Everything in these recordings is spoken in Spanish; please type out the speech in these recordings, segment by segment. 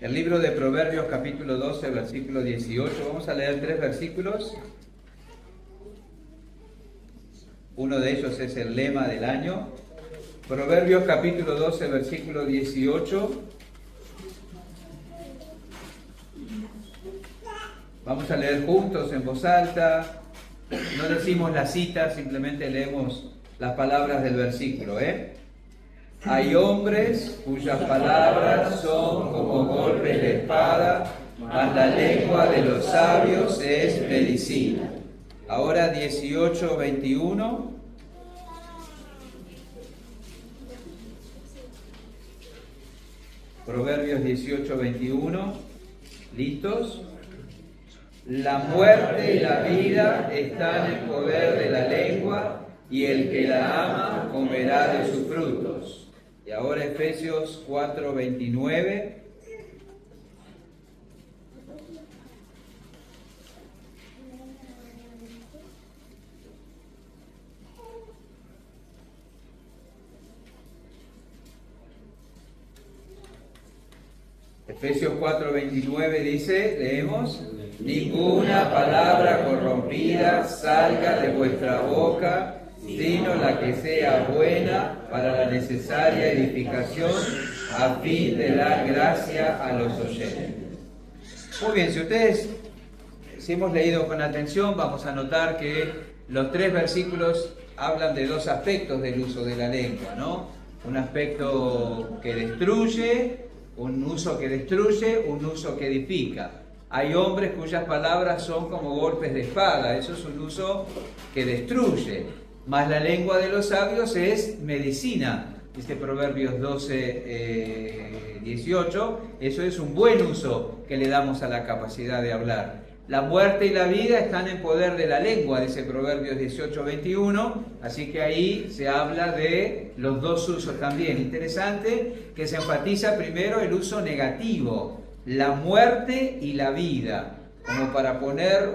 El libro de Proverbios, capítulo 12, versículo 18. Vamos a leer 3 versículos. Uno de ellos es el lema del año. Proverbios, capítulo 12, versículo 18. Vamos a leer juntos en voz alta. No decimos la cita, simplemente leemos las palabras del versículo, Hay hombres cuyas palabras son como golpes de espada, mas la lengua de los sabios es medicina. Ahora 18, 21. Proverbios 18, 21. ¿Listos? La muerte y la vida están en poder de la lengua, y el que la ama comerá de sus frutos. Y ahora Efesios 4, 29. Efesios 4, 29 dice, leemos: ninguna palabra corrompida salga de vuestra boca, sino la que sea buena para la necesaria edificación, a fin de dar gracia a los oyentes. Muy bien, si hemos leído con atención, vamos a notar que los 3 versículos hablan de 2 aspectos del uso de la lengua, ¿no? Un aspecto que destruye, un uso que destruye, un uso que edifica. Hay hombres cuyas palabras son como golpes de espada, eso es un uso que destruye. Mas la lengua de los sabios es medicina, dice Proverbios 12, 18, eso es un buen uso que le damos a la capacidad de hablar. La muerte y la vida están en poder de la lengua, dice Proverbios 18, 21, así que ahí se habla de los 2 usos también. Interesante que se enfatiza primero el uso negativo, la muerte y la vida, como para poner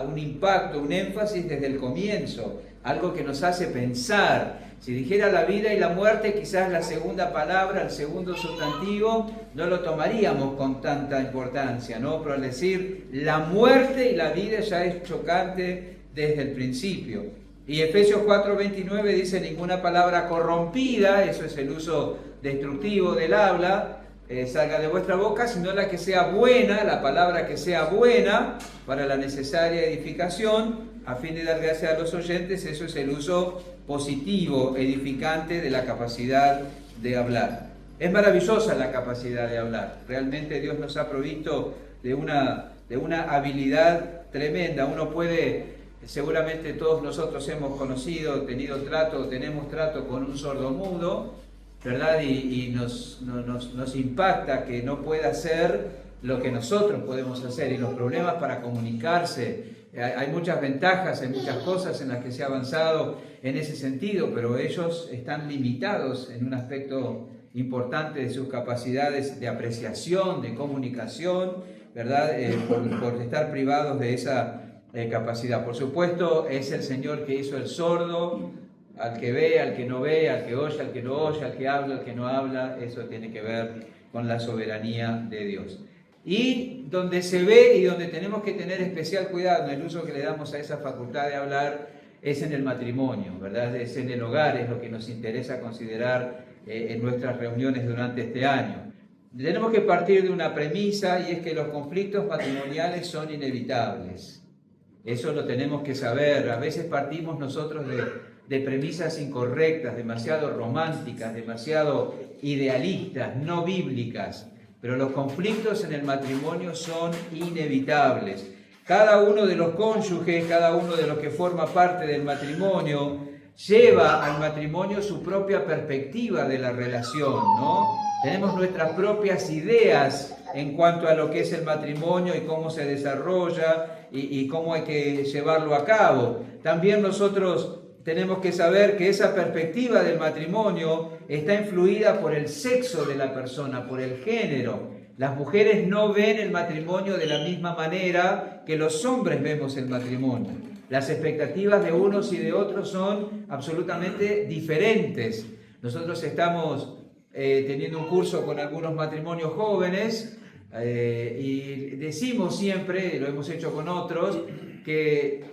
un impacto, un énfasis desde el comienzo, algo que nos hace pensar. Si dijera la vida y la muerte, quizás la segunda palabra, el segundo sustantivo, no lo tomaríamos con tanta importancia, ¿no? Pero al decir la muerte y la vida ya es chocante desde el principio. Y Efesios 4:29 dice: ninguna palabra corrompida, eso es el uso destructivo del habla, salga de vuestra boca, sino la que sea buena, la palabra que sea buena para la necesaria edificación, a fin de dar gracia a los oyentes. Eso es el uso positivo, edificante de la capacidad de hablar. Es maravillosa la capacidad de hablar. Realmente Dios nos ha provisto de una habilidad tremenda. Uno puede, seguramente todos nosotros hemos conocido, tenemos trato con un sordomudo, ¿verdad? Y nos impacta que no pueda hacer lo que nosotros podemos hacer, y los problemas para comunicarse. Hay muchas ventajas, hay muchas cosas en las que se ha avanzado en ese sentido, pero ellos están limitados en un aspecto importante de sus capacidades de apreciación, de comunicación, ¿verdad? Por estar privados de esa capacidad. Por supuesto, es el Señor que hizo el sordo, al que ve, al que no ve, al que oye, al que no oye, al que habla, al que no habla. Eso tiene que ver con la soberanía de Dios. Y donde se ve y donde tenemos que tener especial cuidado en el uso que le damos a esa facultad de hablar es en el matrimonio, ¿verdad? Es en el hogar, es lo que nos interesa considerar en nuestras reuniones durante este año. Tenemos que partir de una premisa, y es que los conflictos matrimoniales son inevitables. Eso lo tenemos que saber. A veces partimos nosotros de premisas incorrectas, demasiado románticas, demasiado idealistas, no bíblicas. Pero los conflictos en el matrimonio son inevitables. Cada uno de los cónyuges, cada uno de los que forma parte del matrimonio, lleva al matrimonio su propia perspectiva de la relación, ¿no? Tenemos nuestras propias ideas en cuanto a lo que es el matrimonio y cómo se desarrolla y cómo hay que llevarlo a cabo. También nosotros tenemos que saber que esa perspectiva del matrimonio está influida por el sexo de la persona, por el género. Las mujeres no ven el matrimonio de la misma manera que los hombres vemos el matrimonio. Las expectativas de unos y de otros son absolutamente diferentes. Nosotros estamos teniendo un curso con algunos matrimonios jóvenes Y decimos siempre, lo hemos hecho con otros, que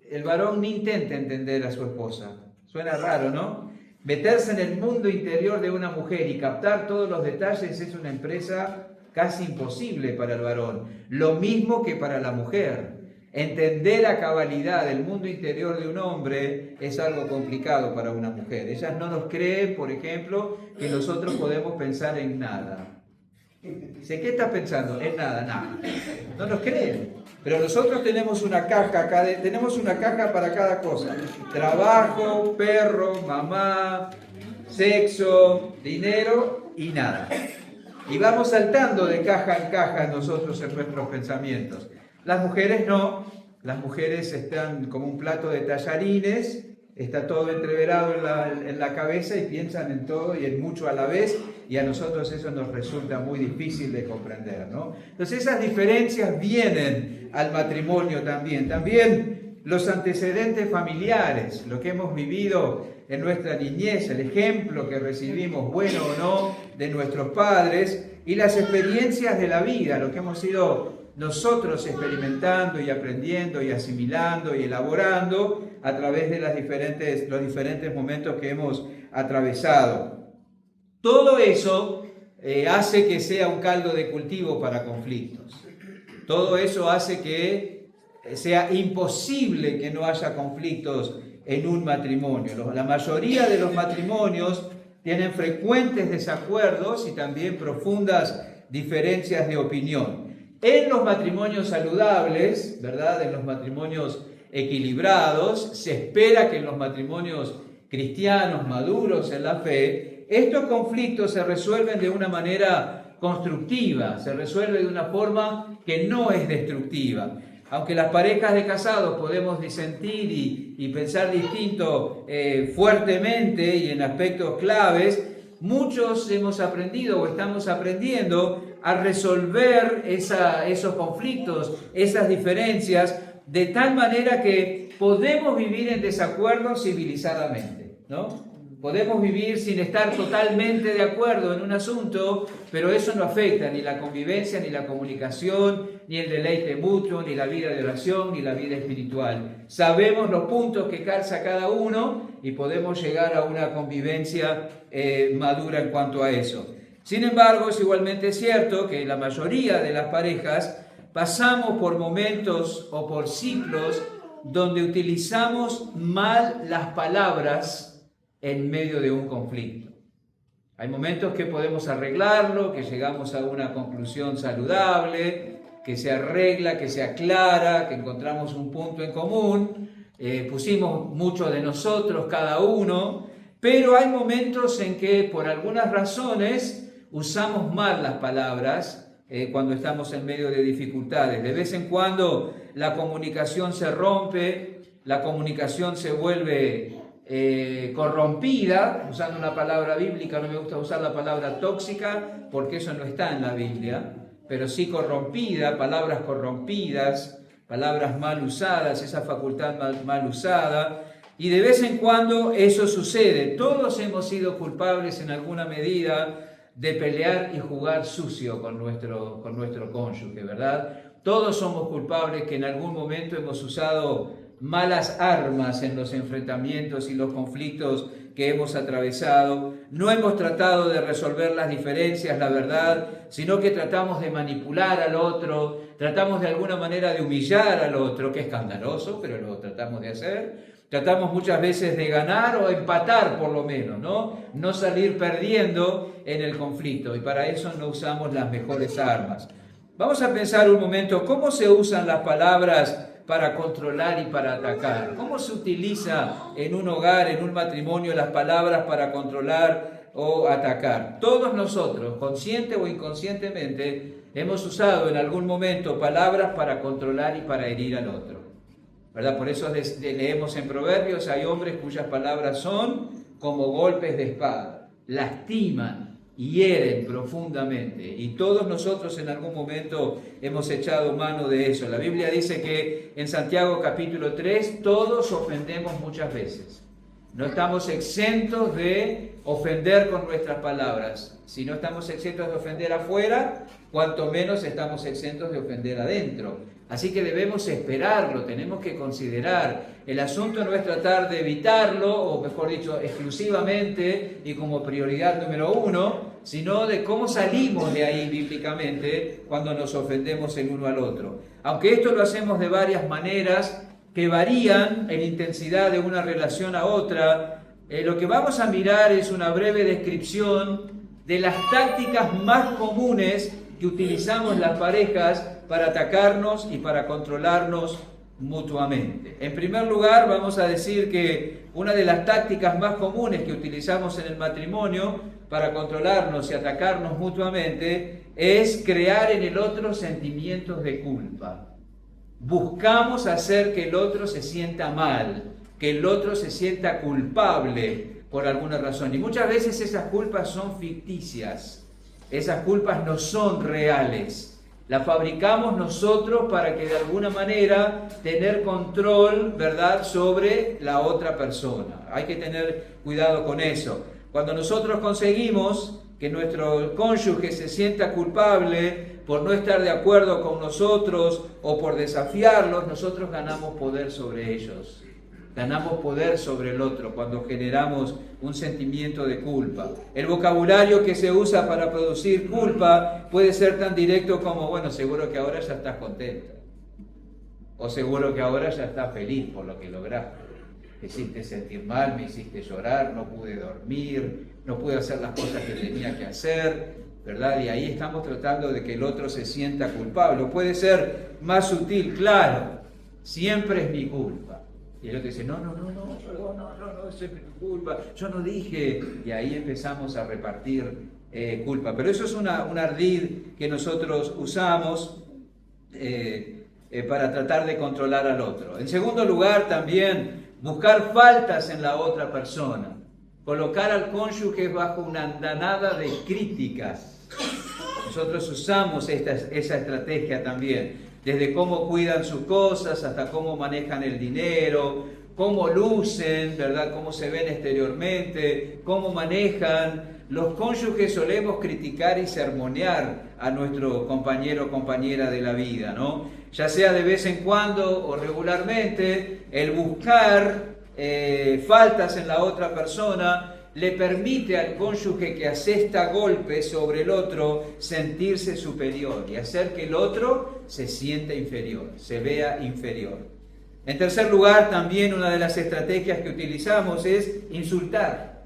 el varón ni intenta entender a su esposa. Suena raro, ¿no? Meterse en el mundo interior de una mujer y captar todos los detalles es una empresa casi imposible para el varón. Lo mismo que para la mujer. Entender a cabalidad el mundo interior de un hombre es algo complicado para una mujer. Ellas no nos creen, por ejemplo, que nosotros podemos pensar en nada. Dice, ¿qué estás pensando? En nada, nada. No nos creen. Pero nosotros tenemos una caja, tenemos una caja para cada cosa. Trabajo, perro, mamá, sexo, dinero y nada. Y vamos saltando de caja en caja nosotros en nuestros pensamientos. Las mujeres no, las mujeres están como un plato de tallarines, está todo entreverado en la cabeza y piensan en todo y en mucho a la vez, y a nosotros eso nos resulta muy difícil de comprender, ¿no? Entonces esas diferencias vienen al matrimonio también. También los antecedentes familiares, lo que hemos vivido en nuestra niñez, el ejemplo que recibimos, bueno o no, de nuestros padres, y las experiencias de la vida, lo que hemos ido nosotros experimentando y aprendiendo y asimilando y elaborando a través de los diferentes momentos que hemos atravesado. Todo eso hace que sea un caldo de cultivo para conflictos. Todo eso hace que sea imposible que no haya conflictos en un matrimonio. La mayoría de los matrimonios tienen frecuentes desacuerdos y también profundas diferencias de opinión. En los matrimonios saludables, ¿verdad? En los matrimonios equilibrados, se espera que en los matrimonios cristianos maduros en la fe, estos conflictos se resuelven de una manera constructiva, se resuelven de una forma que no es destructiva. Aunque las parejas de casados podemos disentir y pensar distinto fuertemente y en aspectos claves, muchos hemos aprendido o estamos aprendiendo a resolver esos conflictos, esas diferencias, de tal manera que podemos vivir en desacuerdo civilizadamente, ¿no? Podemos vivir sin estar totalmente de acuerdo en un asunto, pero eso no afecta ni la convivencia, ni la comunicación, ni el deleite mutuo, ni la vida de oración, ni la vida espiritual. Sabemos los puntos que calza cada uno y podemos llegar a una convivencia madura en cuanto a eso. Sin embargo, es igualmente cierto que la mayoría de las parejas pasamos por momentos o por ciclos donde utilizamos mal las palabras en medio de un conflicto. Hay momentos que podemos arreglarlo, que llegamos a una conclusión saludable, que se arregla, que se aclara, que encontramos un punto en común, pusimos mucho de nosotros cada uno, pero hay momentos en que por algunas razones usamos mal las palabras cuando estamos en medio de dificultades. De vez en cuando la comunicación se rompe, la comunicación se vuelve corrompida, usando una palabra bíblica. No me gusta usar la palabra tóxica porque eso no está en la Biblia, pero sí corrompida, palabras corrompidas, palabras mal usadas, esa facultad mal usada, y de vez en cuando eso sucede. Todos hemos sido culpables en alguna medida de pelear y jugar sucio con nuestro cónyuge, ¿verdad? Todos somos culpables que en algún momento hemos usado malas armas en los enfrentamientos y los conflictos que hemos atravesado. No hemos tratado de resolver las diferencias, la verdad, sino que tratamos de manipular al otro, tratamos de alguna manera de humillar al otro, que es escandaloso, pero lo tratamos de hacer. Tratamos muchas veces de ganar o empatar por lo menos, ¿no? No salir perdiendo en el conflicto, y para eso no usamos las mejores armas. Vamos a pensar un momento cómo se usan las palabras para controlar y para atacar. ¿Cómo se utiliza en un hogar, en un matrimonio, las palabras para controlar o atacar? Todos nosotros, consciente o inconscientemente, hemos usado en algún momento palabras para controlar y para herir al otro, ¿verdad? Por eso leemos en Proverbios, hay hombres cuyas palabras son como golpes de espada, lastiman, hieren profundamente, y todos nosotros en algún momento hemos echado mano de eso. La Biblia dice que en Santiago capítulo 3 todos ofendemos muchas veces. No estamos exentos de ofender con nuestras palabras. Si no estamos exentos de ofender afuera, cuanto menos estamos exentos de ofender adentro. Así que debemos esperarlo, tenemos que considerar. El asunto no es tratar de evitarlo, o mejor dicho, exclusivamente y como prioridad número uno, sino de cómo salimos de ahí bíblicamente cuando nos ofendemos el uno al otro. Aunque esto lo hacemos de varias maneras que varían en intensidad de una relación a otra, lo que vamos a mirar es una breve descripción de las tácticas más comunes que utilizamos las parejas para atacarnos y para controlarnos mutuamente. En primer lugar, vamos a decir que una de las tácticas más comunes que utilizamos en el matrimonio para controlarnos y atacarnos mutuamente es crear en el otro sentimientos de culpa. Buscamos hacer que el otro se sienta mal, que el otro se sienta culpable por alguna razón. Y muchas veces esas culpas son ficticias, esas culpas no son reales. Las fabricamos nosotros para que de alguna manera tener control, ¿verdad?, sobre la otra persona. Hay que tener cuidado con eso. Cuando nosotros conseguimos que nuestro cónyuge se sienta culpable por no estar de acuerdo con nosotros o por desafiarlos, nosotros ganamos poder sobre ellos. Ganamos poder sobre el otro cuando generamos un sentimiento de culpa. El vocabulario que se usa para producir culpa puede ser tan directo como, bueno, seguro que ahora ya estás contento. O seguro que ahora ya estás feliz por lo que lograste. Me hiciste sentir mal, me hiciste llorar, no pude dormir, no pude hacer las cosas que tenía que hacer, ¿verdad? Y ahí estamos tratando de que el otro se sienta culpable. O puede ser más sutil, claro, siempre es mi culpa. Y el otro dice, no, eso es mi culpa, yo no dije. Y ahí empezamos a repartir culpa. Pero eso es un ardid que nosotros usamos para tratar de controlar al otro. En segundo lugar, también buscar faltas en la otra persona. Colocar al cónyuge bajo una andanada de críticas. Nosotros usamos esa estrategia también. Desde cómo cuidan sus cosas hasta cómo manejan el dinero, cómo lucen, ¿verdad?, cómo se ven exteriormente, cómo manejan. Los cónyuges solemos criticar y sermonear a nuestro compañero o compañera de la vida, ¿no? Ya sea de vez en cuando o regularmente, el buscar faltas en la otra persona le permite al cónyuge que asesta golpes sobre el otro sentirse superior y hacer que el otro se sienta inferior, se vea inferior. En tercer lugar, también una de las estrategias que utilizamos es insultar,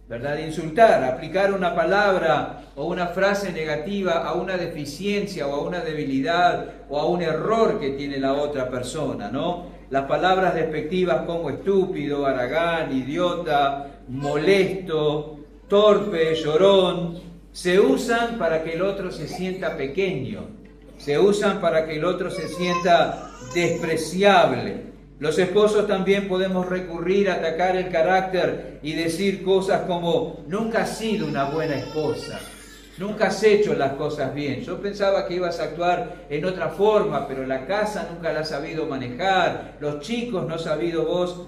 ¿verdad? Insultar, aplicar una palabra o una frase negativa a una deficiencia o a una debilidad o a un error que tiene la otra persona, ¿no? Las palabras despectivas como estúpido, haragán, idiota, molesto, torpe, llorón, se usan para que el otro se sienta pequeño, se usan para que el otro se sienta despreciable. Los esposos también podemos recurrir a atacar el carácter y decir cosas como, nunca has sido una buena esposa, nunca has hecho las cosas bien. Yo pensaba que ibas a actuar en otra forma, pero la casa nunca la has sabido manejar. Los chicos no has sabido vos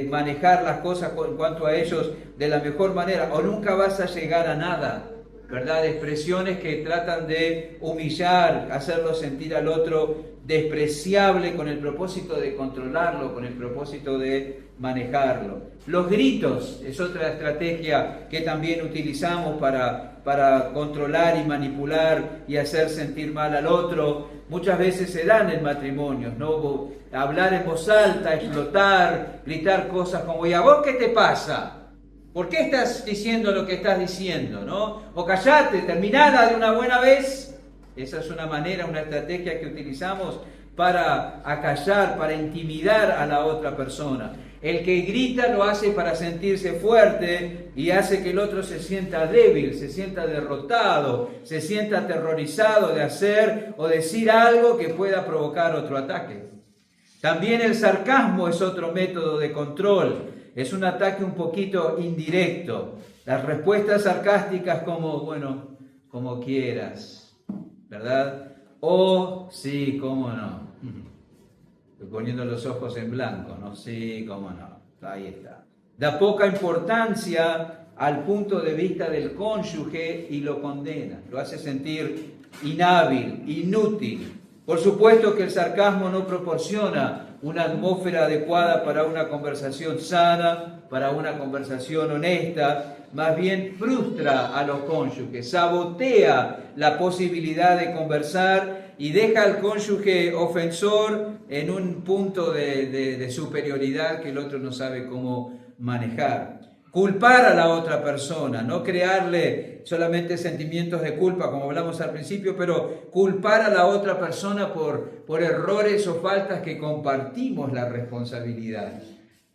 manejar las cosas en cuanto a ellos de la mejor manera. O nunca vas a llegar a nada, ¿verdad? Expresiones que tratan de humillar, hacerlo sentir al otro despreciable con el propósito de controlarlo, con el propósito de manejarlo. Los gritos es otra estrategia que también utilizamos para controlar y manipular y hacer sentir mal al otro. Muchas veces se dan en matrimonios, ¿no? Hablar en voz alta, explotar, gritar cosas como, ¿y a vos qué te pasa? ¿Por qué estás diciendo lo que estás diciendo, no? O callate, terminada de una buena vez. Esa es una manera, una estrategia que utilizamos para acallar, para intimidar a la otra persona. El que grita lo hace para sentirse fuerte y hace que el otro se sienta débil, se sienta derrotado, se sienta aterrorizado de hacer o decir algo que pueda provocar otro ataque. También el sarcasmo es otro método de control. Es un ataque un poquito indirecto. Las respuestas sarcásticas como, bueno, como quieras, ¿verdad? O, sí, cómo no. Estoy poniendo los ojos en blanco, ¿no? Sí, cómo no. Ahí está. da poca importancia al punto de vista del cónyuge y lo condena, lo hace sentir inhábil, inútil. Por supuesto que el sarcasmo no proporciona una atmósfera adecuada para una conversación sana, para una conversación honesta, más bien frustra a los cónyuges, sabotea la posibilidad de conversar y deja al cónyuge ofensor en un punto de superioridad que el otro no sabe cómo manejar. Culpar a la otra persona, no crearle solamente sentimientos de culpa, como hablamos al principio, pero culpar a la otra persona por errores o faltas que compartimos la responsabilidad.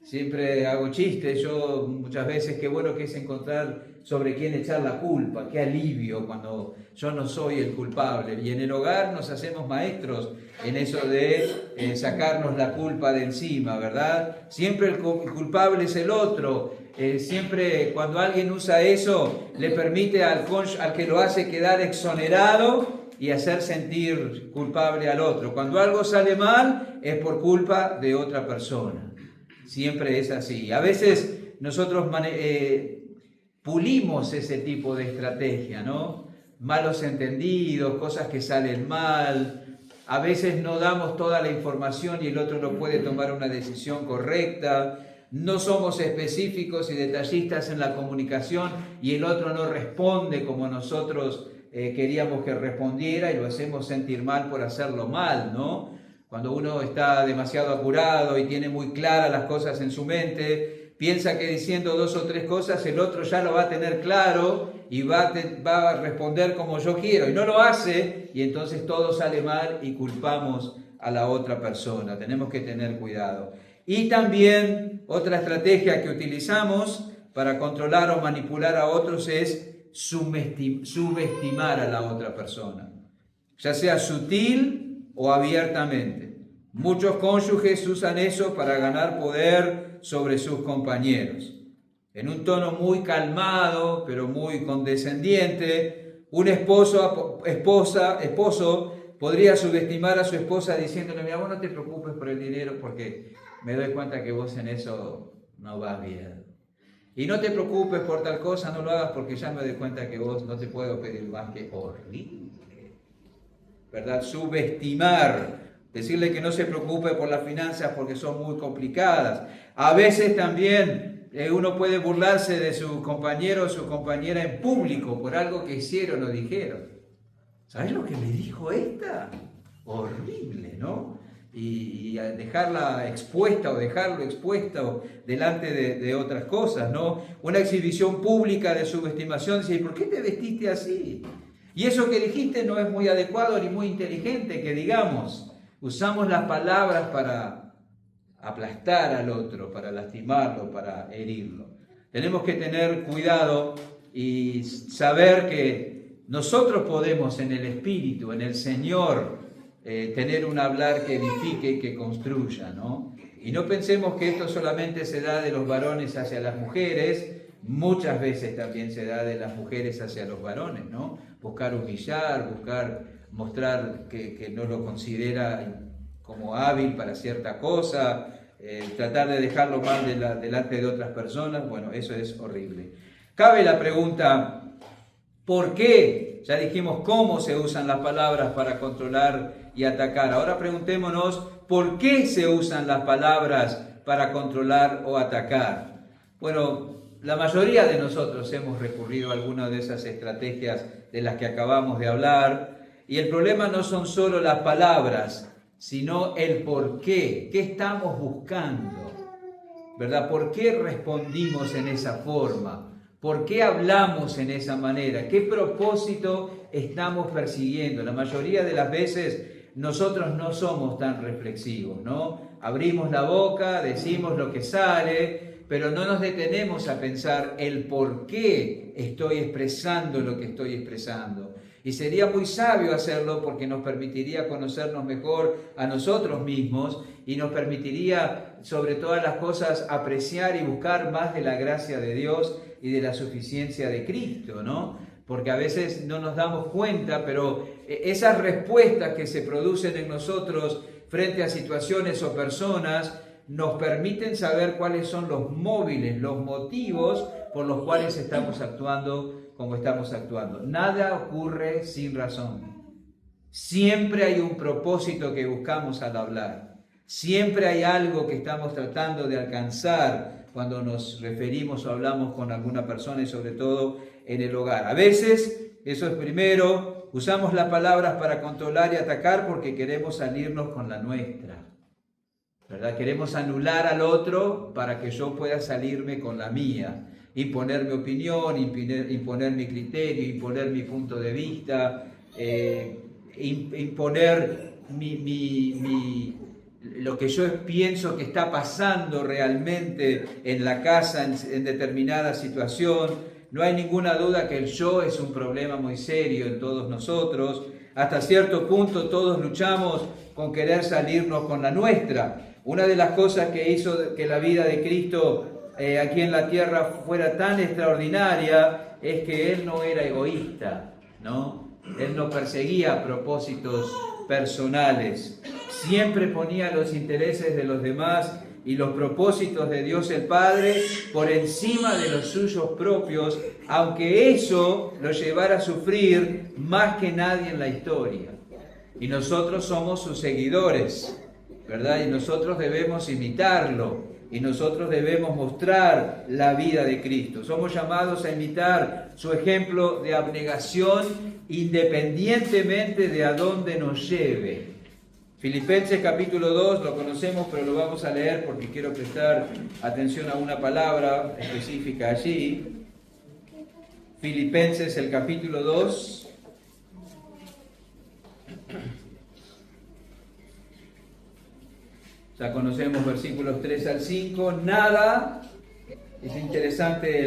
Siempre hago chistes, yo muchas veces, qué bueno que es encontrar sobre quién echar la culpa, qué alivio cuando yo no soy el culpable. Y en el hogar nos hacemos maestros en eso de sacarnos la culpa de encima, ¿verdad? Siempre el culpable es el otro. Siempre cuando alguien usa eso, le permite al que lo hace quedar exonerado y hacer sentir culpable al otro. Cuando algo sale mal, es por culpa de otra persona. Siempre es así. A veces nosotros pulimos ese tipo de estrategia, ¿no? Malos entendidos, cosas que salen mal. A veces no damos toda la información y el otro no puede tomar una decisión correcta. No somos específicos y detallistas en la comunicación y el otro no responde como nosotros queríamos que respondiera y lo hacemos sentir mal por hacerlo mal, ¿no? Cuando uno está demasiado apurado y tiene muy claras las cosas en su mente, piensa que diciendo 2 o 3 cosas el otro ya lo va a tener claro y va a responder como yo quiero. Y no lo hace y entonces todo sale mal y culpamos a la otra persona. Tenemos que tener cuidado. Y también otra estrategia que utilizamos para controlar o manipular a otros es subestimar a la otra persona, ya sea sutil o abiertamente. Muchos cónyuges usan eso para ganar poder sobre sus compañeros. En un tono muy calmado, pero muy condescendiente, un esposo podría subestimar a su esposa diciéndole: mira, vos no te preocupes por el dinero porque me doy cuenta que vos en eso no vas bien. Y no te preocupes por tal cosa, no lo hagas porque ya me doy cuenta que vos no te puedo pedir más. Que horrible, ¿verdad? Subestimar. Decirle que no se preocupe por las finanzas porque son muy complicadas. A veces también uno puede burlarse de su compañero o su compañera en público por algo que hicieron o dijeron. ¿Sabes lo que me dijo esta? Horrible, ¿no? Y dejarla expuesta o dejarlo expuesto delante de otras cosas, ¿no? Una exhibición pública de subestimación. Dice: ¿por qué te vestiste así? Y eso que dijiste no es muy adecuado ni muy inteligente, que digamos. Usamos las palabras para aplastar al otro, para lastimarlo, para herirlo. Tenemos que tener cuidado y saber que nosotros podemos en el Espíritu, en el Señor, tener un hablar que edifique y que construya, ¿no? Y no pensemos que esto solamente se da de los varones hacia las mujeres, muchas veces también se da de las mujeres hacia los varones, ¿no? Buscar humillar, buscar mostrar que no lo considera como hábil para cierta cosa, tratar de dejarlo mal delante de otras personas. Bueno, eso es horrible. Cabe la pregunta: ¿por qué? Ya dijimos cómo se usan las palabras para controlar y atacar. Ahora preguntémonos: ¿por qué se usan las palabras para controlar o atacar? Bueno, la mayoría de nosotros hemos recurrido a alguna de esas estrategias de las que acabamos de hablar. Y el problema no son solo las palabras, sino el por qué. ¿Qué estamos buscando? ¿Verdad? ¿Por qué respondimos en esa forma? ¿Por qué hablamos en esa manera? ¿Qué propósito estamos persiguiendo? La mayoría de las veces nosotros no somos tan reflexivos, ¿no? Abrimos la boca, decimos lo que sale, pero no nos detenemos a pensar el por qué estoy expresando lo que estoy expresando. Y sería muy sabio hacerlo porque nos permitiría conocernos mejor a nosotros mismos y nos permitiría, sobre todas las cosas, apreciar y buscar más de la gracia de Dios y de la suficiencia de Cristo, ¿no? Porque a veces no nos damos cuenta, pero esas respuestas que se producen en nosotros frente a situaciones o personas nos permiten saber cuáles son los móviles, los motivos por los cuales estamos actuando como estamos actuando. Nada ocurre sin razón. Siempre hay un propósito que buscamos al hablar. Siempre hay algo que estamos tratando de alcanzar cuando nos referimos o hablamos con alguna persona y sobre todo en el hogar. A veces, eso es primero, usamos las palabras para controlar y atacar porque queremos salirnos con la nuestra, ¿verdad? Queremos anular al otro para que yo pueda salirme con la mía, imponer mi opinión, imponer mi criterio, imponer mi punto de vista, imponer lo que yo pienso que está pasando realmente en la casa en determinada situación. No hay ninguna duda que el yo es un problema muy serio en todos nosotros. Hasta cierto punto todos luchamos con querer salirnos con la nuestra. Una de las cosas que hizo que la vida de Cristo aquí en la tierra fuera tan extraordinaria es que Él no era egoísta, ¿no? Él no perseguía propósitos personales, siempre ponía los intereses de los demás y los propósitos de Dios el Padre por encima de los suyos propios, aunque eso lo llevara a sufrir más que nadie en la historia. Y nosotros somos sus seguidores, ¿verdad? Y nosotros debemos imitarlo. Y nosotros debemos mostrar la vida de Cristo. Somos llamados a imitar su ejemplo de abnegación independientemente de a dónde nos lleve. Filipenses capítulo 2, lo conocemos, pero lo vamos a leer porque quiero prestar atención a una palabra específica allí. Filipenses, el capítulo 2. Ya conocemos versículos 3 al 5. Nada, es interesante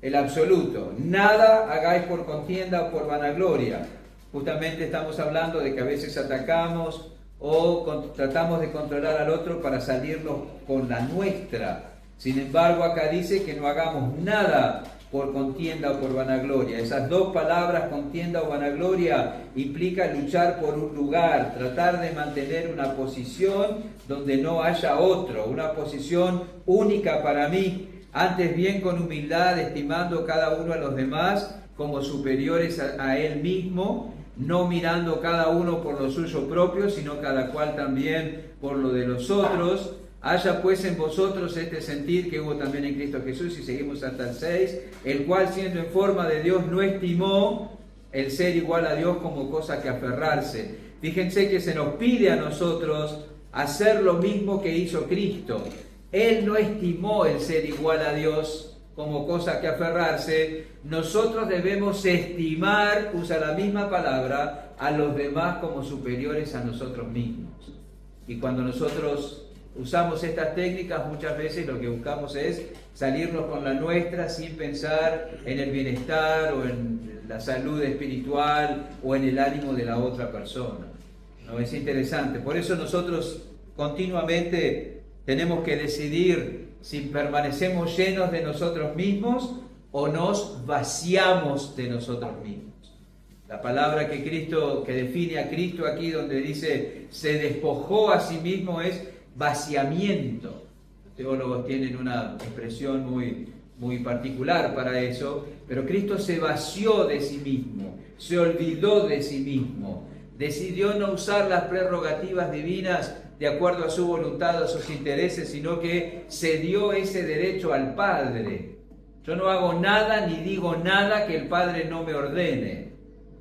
el absoluto, nada hagáis por contienda o por vanagloria. Justamente estamos hablando de que a veces atacamos o tratamos de controlar al otro para salirnos con la nuestra. Sin embargo, acá dice que no hagamos nada por contienda o por vanagloria. Esas dos palabras, contienda o vanagloria, implica luchar por un lugar, tratar de mantener una posición donde no haya otro, una posición única para mí, antes bien con humildad, estimando cada uno a los demás como superiores a él mismo, no mirando cada uno por lo suyo propio, sino cada cual también por lo de los otros. Haya pues en vosotros este sentir que hubo también en Cristo Jesús, y seguimos hasta el 6, el cual siendo en forma de Dios no estimó el ser igual a Dios como cosa que aferrarse. Fíjense que se nos pide a nosotros hacer lo mismo que hizo Cristo. Él no estimó el ser igual a Dios como cosa que aferrarse. Nosotros debemos estimar, usa la misma palabra, a los demás como superiores a nosotros mismos. Y cuando nosotros usamos estas técnicas, muchas veces lo que buscamos es salirnos con la nuestra sin pensar en el bienestar o en la salud espiritual o en el ánimo de la otra persona. ¿No? Es interesante. Por eso nosotros continuamente tenemos que decidir si permanecemos llenos de nosotros mismos o nos vaciamos de nosotros mismos. La palabra que define a Cristo aquí, donde dice se despojó a sí mismo, es vaciamiento. Los teólogos tienen una expresión muy particular para eso, pero Cristo se vació de sí mismo, se olvidó de sí mismo, decidió no usar las prerrogativas divinas de acuerdo a su voluntad, a sus intereses, sino que cedió ese derecho al Padre. Yo no hago nada ni digo nada que el Padre no me ordene,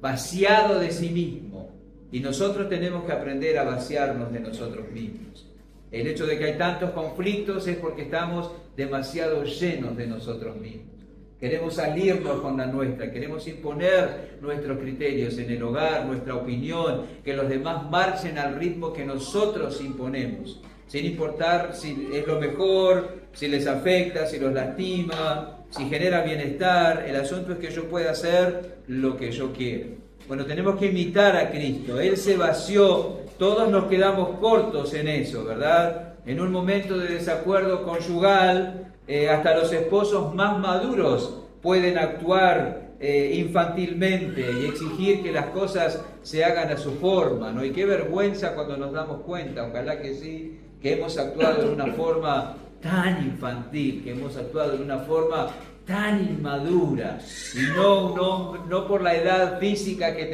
vaciado de sí mismo. Y nosotros tenemos que aprender a vaciarnos de nosotros mismos. El hecho de que hay tantos conflictos es porque estamos demasiado llenos de nosotros mismos. Queremos salirnos con la nuestra, queremos imponer nuestros criterios en el hogar, nuestra opinión, que los demás marchen al ritmo que nosotros imponemos, sin importar si es lo mejor, si les afecta, si los lastima, si genera bienestar. El asunto es que yo pueda hacer lo que yo quiero. Bueno, tenemos que imitar a Cristo. Él se vació, todos nos quedamos cortos en eso, ¿verdad? En un momento de desacuerdo conyugal, hasta los esposos más maduros pueden actuar infantilmente y exigir que las cosas se hagan a su forma, ¿no? Y qué vergüenza cuando nos damos cuenta, ojalá que sí, que hemos actuado de una forma tan infantil, que hemos actuado de una forma tan inmadura, y no por la edad física que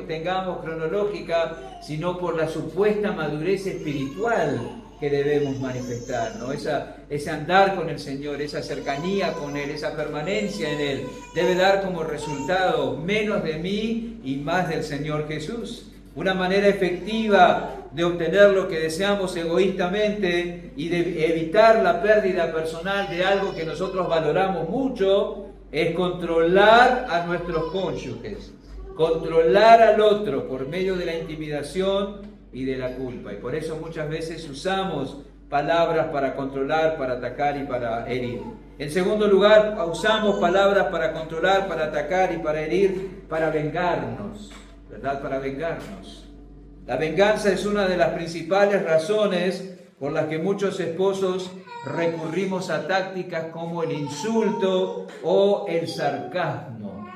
tengamos cronológica, sino por la supuesta madurez espiritual que debemos manifestar, ¿no? Ese andar con el Señor, esa cercanía con Él, esa permanencia en Él, debe dar como resultado menos de mí y más del Señor Jesús. Una manera efectiva de obtener lo que deseamos egoístamente y de evitar la pérdida personal de algo que nosotros valoramos mucho es controlar a nuestros cónyuges, controlar al otro por medio de la intimidación y de la culpa. Y por eso muchas veces usamos palabras para controlar, para atacar y para herir. En segundo lugar, usamos palabras para controlar, para atacar y para herir, para vengarnos, ¿verdad? Para vengarnos. La venganza es una de las principales razones por las que muchos esposos recurrimos a tácticas como el insulto o el sarcasmo.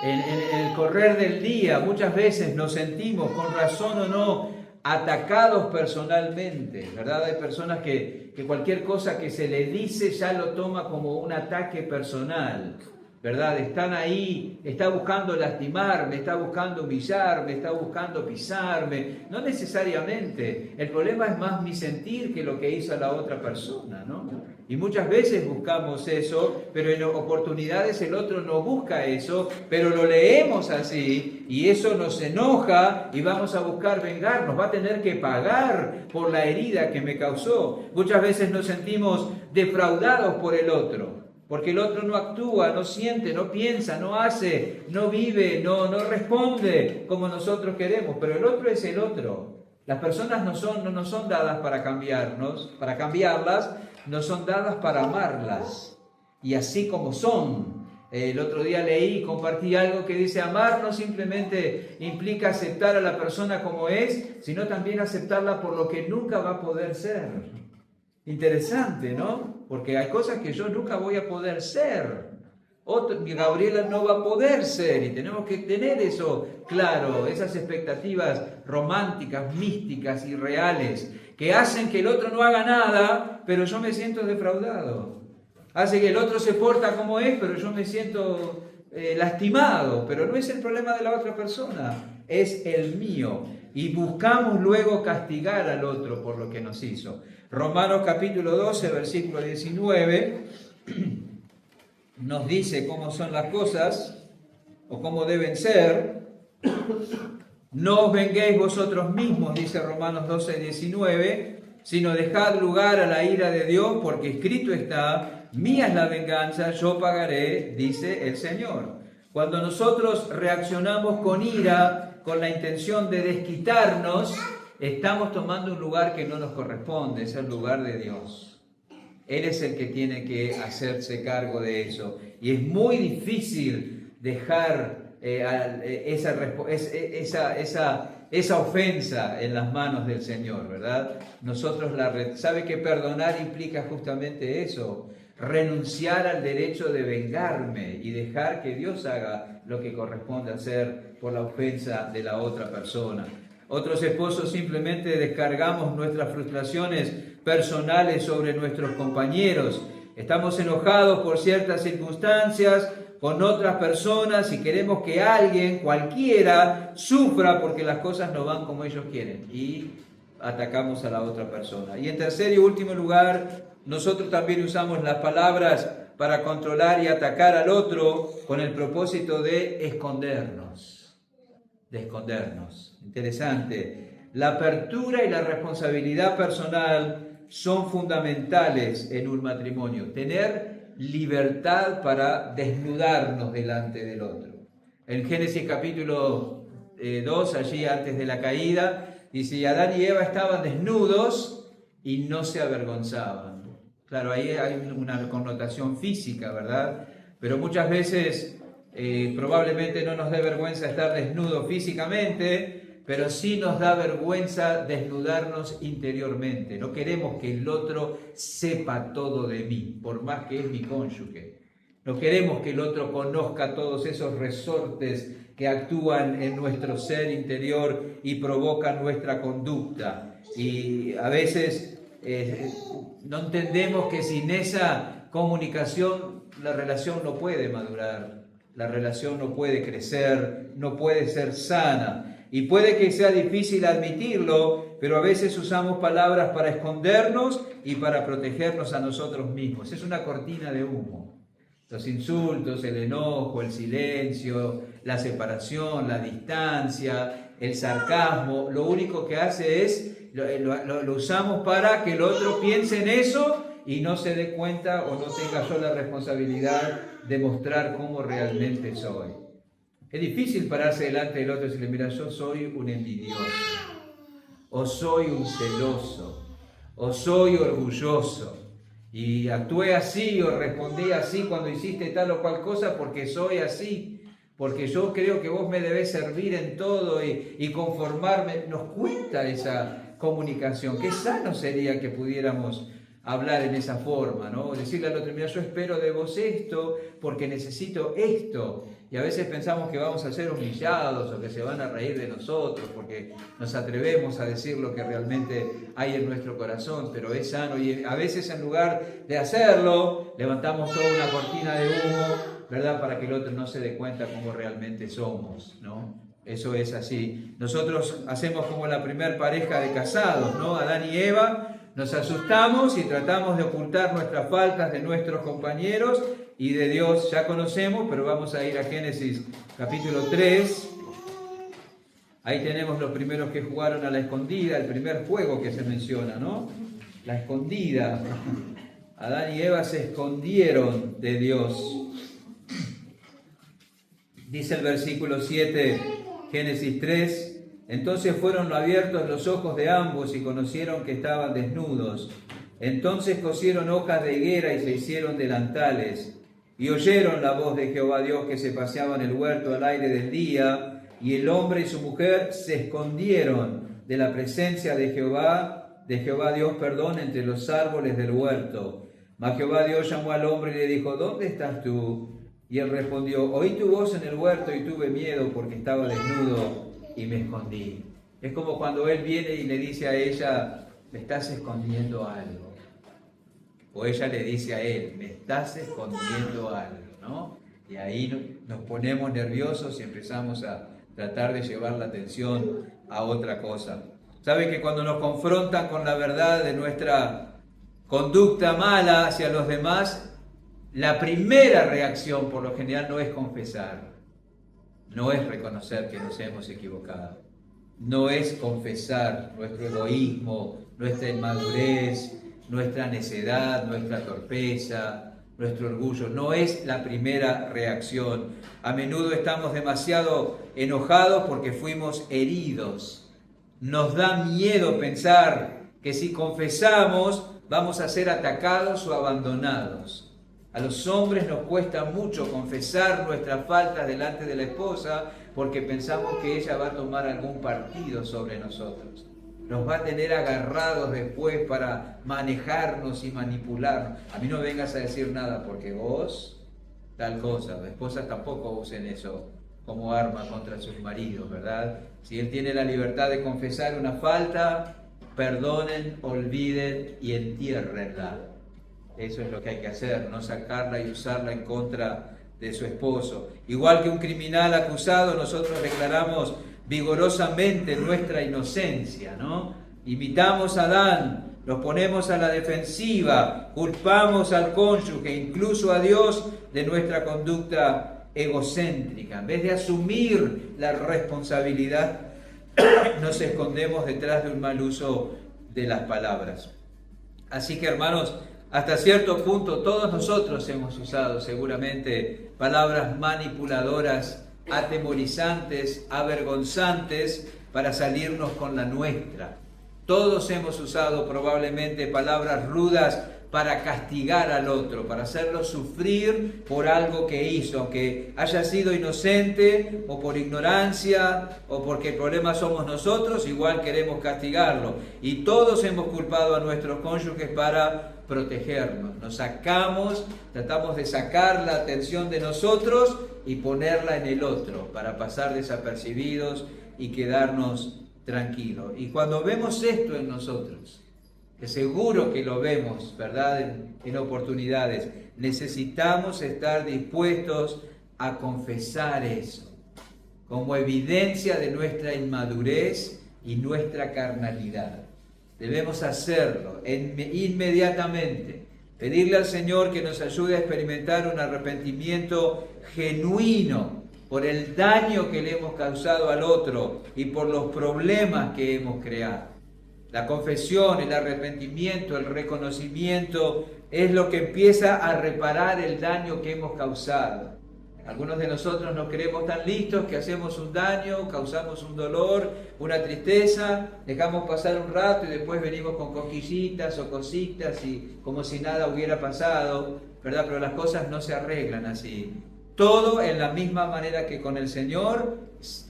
En el correr del día muchas veces nos sentimos, con razón o no, atacados personalmente, ¿verdad? Hay personas que cualquier cosa que se le dice ya lo toma como un ataque personal, ¿verdad? Están ahí, está buscando lastimarme, está buscando humillarme, está buscando pisarme. No necesariamente. El problema es más mi sentir que lo que hizo la otra persona, ¿no? Y muchas veces buscamos eso, pero en oportunidades el otro no busca eso, pero lo leemos así y eso nos enoja y vamos a buscar vengarnos. Va a tener que pagar por la herida que me causó. Muchas veces nos sentimos defraudados por el otro, porque el otro no actúa, no siente, no piensa, no hace, no vive, no responde como nosotros queremos, pero el otro es el otro. Las personas no son dadas para cambiarlas, no son dadas para amarlas. Y así como son. El otro día leí y compartí algo que dice: amar no simplemente implica aceptar a la persona como es, sino también aceptarla por lo que nunca va a poder ser. Interesante, ¿no? Porque hay cosas que yo nunca voy a poder ser. Gabriela no va a poder ser, y tenemos que tener eso claro, esas expectativas románticas, místicas y reales, que hacen que el otro no haga nada, pero yo me siento defraudado. Hace que el otro se porta como es, pero yo me siento lastimado, pero no es el problema de la otra persona, es el mío. Y buscamos luego castigar al otro por lo que nos hizo. Romanos capítulo 12, versículo 19, nos dice cómo son las cosas, o cómo deben ser. No os venguéis vosotros mismos, dice Romanos 12, 19, sino dejad lugar a la ira de Dios, porque escrito está: mía es la venganza, yo pagaré, dice el Señor. Cuando nosotros reaccionamos con ira, con la intención de desquitarnos, estamos tomando un lugar que no nos corresponde, es el lugar de Dios. Él es el que tiene que hacerse cargo de eso. Y es muy difícil dejar esa ofensa en las manos del Señor, ¿verdad? ¿Sabe que perdonar implica justamente eso? Renunciar al derecho de vengarme y dejar que Dios haga lo que corresponde hacer por la ofensa de la otra persona. Otros esposos simplemente descargamos nuestras frustraciones personales sobre nuestros compañeros. Estamos enojados por ciertas circunstancias con otras personas y queremos que alguien, cualquiera, sufra porque las cosas no van como ellos quieren, y atacamos a la otra persona. Y en tercer y último lugar, nosotros también usamos las palabras para controlar y atacar al otro con el propósito de escondernos. Interesante. La apertura y la responsabilidad personal son fundamentales en un matrimonio. Tener libertad para desnudarnos delante del otro. En Génesis capítulo 2, allí antes de la caída, dice: Adán y Eva estaban desnudos y no se avergonzaban. Claro, ahí hay una connotación física, ¿verdad? Pero muchas veces probablemente no nos dé vergüenza estar desnudos físicamente, pero sí nos da vergüenza desnudarnos interiormente. No queremos que el otro sepa todo de mí, por más que es mi cónyuge. No queremos que el otro conozca todos esos resortes que actúan en nuestro ser interior y provocan nuestra conducta. Y a veces no entendemos que sin esa comunicación la relación no puede madurar, la relación no puede crecer, no puede ser sana. Y puede que sea difícil admitirlo, pero a veces usamos palabras para escondernos y para protegernos a nosotros mismos. Es una cortina de humo. Los insultos, el enojo, el silencio, la separación, la distancia, el sarcasmo, lo único que hace es, lo usamos para que el otro piense en eso y no se dé cuenta o no tenga yo la responsabilidad de mostrar cómo realmente soy. Es difícil pararse delante del otro y decirle, mira, yo soy un envidioso, o soy un celoso, o soy orgulloso. Y actué así o respondí así cuando hiciste tal o cual cosa porque soy así, porque yo creo que vos me debés servir en todo y conformarme. Nos cuesta esa comunicación. Qué sano sería que pudiéramos hablar en esa forma, ¿no? Decirle al otro, mira, yo espero de vos esto porque necesito esto. Y a veces pensamos que vamos a ser humillados o que se van a reír de nosotros porque nos atrevemos a decir lo que realmente hay en nuestro corazón, pero es sano. Y a veces en lugar de hacerlo, levantamos toda una cortina de humo, ¿verdad? Para que el otro no se dé cuenta cómo realmente somos, ¿no? Eso es así. Nosotros hacemos como la primer pareja de casados, ¿no? Adán y Eva. Nos asustamos y tratamos de ocultar nuestras faltas de nuestros compañeros y de Dios ya conocemos, pero vamos a ir a Génesis capítulo 3. Ahí tenemos los primeros que jugaron a la escondida, el primer juego que se menciona, ¿no? La escondida. Adán y Eva se escondieron de Dios. Dice el versículo 7, Génesis 3. Entonces fueron abiertos los ojos de ambos y conocieron que estaban desnudos. Entonces cosieron hojas de higuera y se hicieron delantales. Y oyeron la voz de Jehová Dios que se paseaba en el huerto al aire del día. Y el hombre y su mujer se escondieron de la presencia de Jehová Dios, entre los árboles del huerto. Mas Jehová Dios llamó al hombre y le dijo, ¿dónde estás tú? Y él respondió, oí tu voz en el huerto y tuve miedo porque estaba desnudo y me escondí. Es como cuando él viene y le dice a ella, me estás escondiendo algo. O ella le dice a él, me estás escondiendo algo, ¿no? Y ahí nos ponemos nerviosos y empezamos a tratar de llevar la atención a otra cosa. ¿Sabe que cuando nos confrontan con la verdad de nuestra conducta mala hacia los demás, la primera reacción por lo general no es confesar? No es reconocer que nos hemos equivocado, no es confesar nuestro egoísmo, nuestra inmadurez, nuestra necedad, nuestra torpeza, nuestro orgullo. No es la primera reacción. A menudo estamos demasiado enojados porque fuimos heridos. Nos da miedo pensar que si confesamos vamos a ser atacados o abandonados. A los hombres nos cuesta mucho confesar nuestras faltas delante de la esposa porque pensamos que ella va a tomar algún partido sobre nosotros. Nos va a tener agarrados después para manejarnos y manipularnos. A mí no vengas a decir nada porque vos, tal cosa. Las esposas tampoco usen eso como arma contra sus maridos, ¿verdad? Si él tiene la libertad de confesar una falta, perdonen, olviden y entiérrenla. Eso es lo que hay que hacer, no sacarla y usarla en contra de su esposo. Igual que un criminal acusado, nosotros declaramos vigorosamente nuestra inocencia, ¿no? Imitamos a Adán, nos ponemos a la defensiva, culpamos al cónyuge, incluso a Dios, de nuestra conducta egocéntrica. En vez de asumir la responsabilidad, nos escondemos detrás de un mal uso de las palabras. Así que, hermanos, hasta cierto punto todos nosotros hemos usado seguramente palabras manipuladoras, atemorizantes, avergonzantes para salirnos con la nuestra. Todos hemos usado probablemente palabras rudas para castigar al otro, para hacerlo sufrir por algo que hizo, aunque haya sido inocente o por ignorancia o porque el problema somos nosotros, igual queremos castigarlo. Y todos hemos culpado a nuestros cónyuges para protegernos. Nos sacamos, tratamos de sacar la atención de nosotros y ponerla en el otro para pasar desapercibidos y quedarnos tranquilos. Y cuando vemos esto en nosotros, que seguro que lo vemos, ¿verdad? En oportunidades. Necesitamos estar dispuestos a confesar eso, como evidencia de nuestra inmadurez y nuestra carnalidad. Debemos hacerlo inmediatamente. Pedirle al Señor que nos ayude a experimentar un arrepentimiento genuino por el daño que le hemos causado al otro y por los problemas que hemos creado. La confesión, el arrepentimiento, el reconocimiento es lo que empieza a reparar el daño que hemos causado. Algunos de nosotros nos creemos tan listos que hacemos un daño, causamos un dolor, una tristeza, dejamos pasar un rato y después venimos con cosquillitas o cositas y como si nada hubiera pasado, ¿verdad? Pero las cosas no se arreglan así. Todo en la misma manera que con el Señor,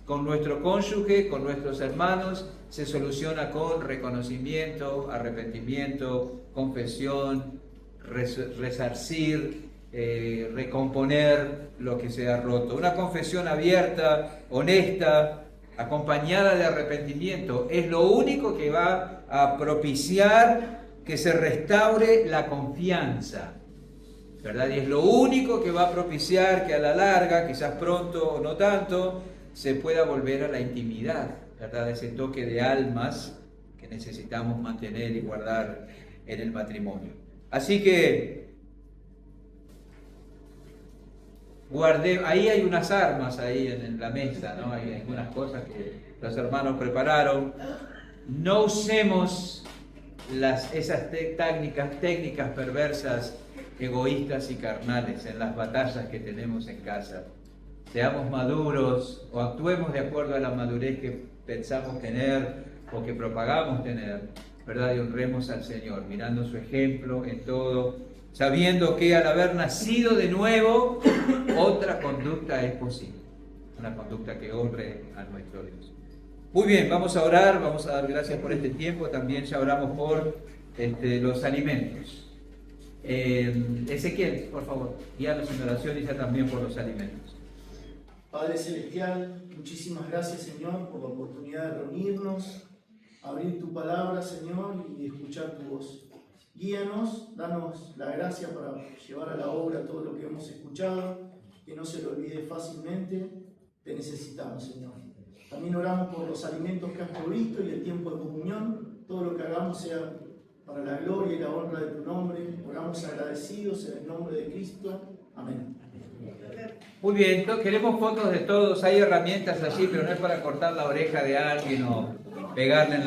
con nuestro cónyuge, con nuestros hermanos, se soluciona con reconocimiento, arrepentimiento, confesión, resarcir, recomponer lo que se ha roto. Una confesión abierta, honesta, acompañada de arrepentimiento, es lo único que va a propiciar que se restaure la confianza, ¿verdad? Y es lo único que va a propiciar que a la larga, quizás pronto o no tanto, se pueda volver a la intimidad, ¿verdad? Ese toque de almas que necesitamos mantener y guardar en el matrimonio. Así que ahí hay unas armas ahí en la mesa, ¿no? Hay algunas cosas que los hermanos prepararon. No usemos esas técnicas perversas, egoístas y carnales en las batallas que tenemos en casa. Seamos maduros o actuemos de acuerdo a la madurez que pensamos tener o que propagamos tener, ¿verdad? Y honremos al Señor, mirando su ejemplo en todo, sabiendo que al haber nacido de nuevo, otra conducta es posible, una conducta que honre a nuestro Dios. Muy bien, vamos a orar, vamos a dar gracias por este tiempo, también ya oramos por los alimentos. Ezequiel, por favor, guíanos en oración y ya también por los alimentos. Padre Celestial, muchísimas gracias, Señor, por la oportunidad de reunirnos, abrir tu palabra, Señor, y escuchar tu voz. Guíanos, danos la gracia para llevar a la obra todo lo que hemos escuchado, que no se lo olvide fácilmente. Te necesitamos, Señor. También oramos por los alimentos que has provisto y el tiempo de comunión. Todo lo que hagamos sea para la gloria y la honra de tu nombre. Oramos agradecidos en el nombre de Cristo. Amén. Muy bien, queremos fotos de todos. Hay herramientas allí, pero no es para cortar la oreja de alguien o pegarle en la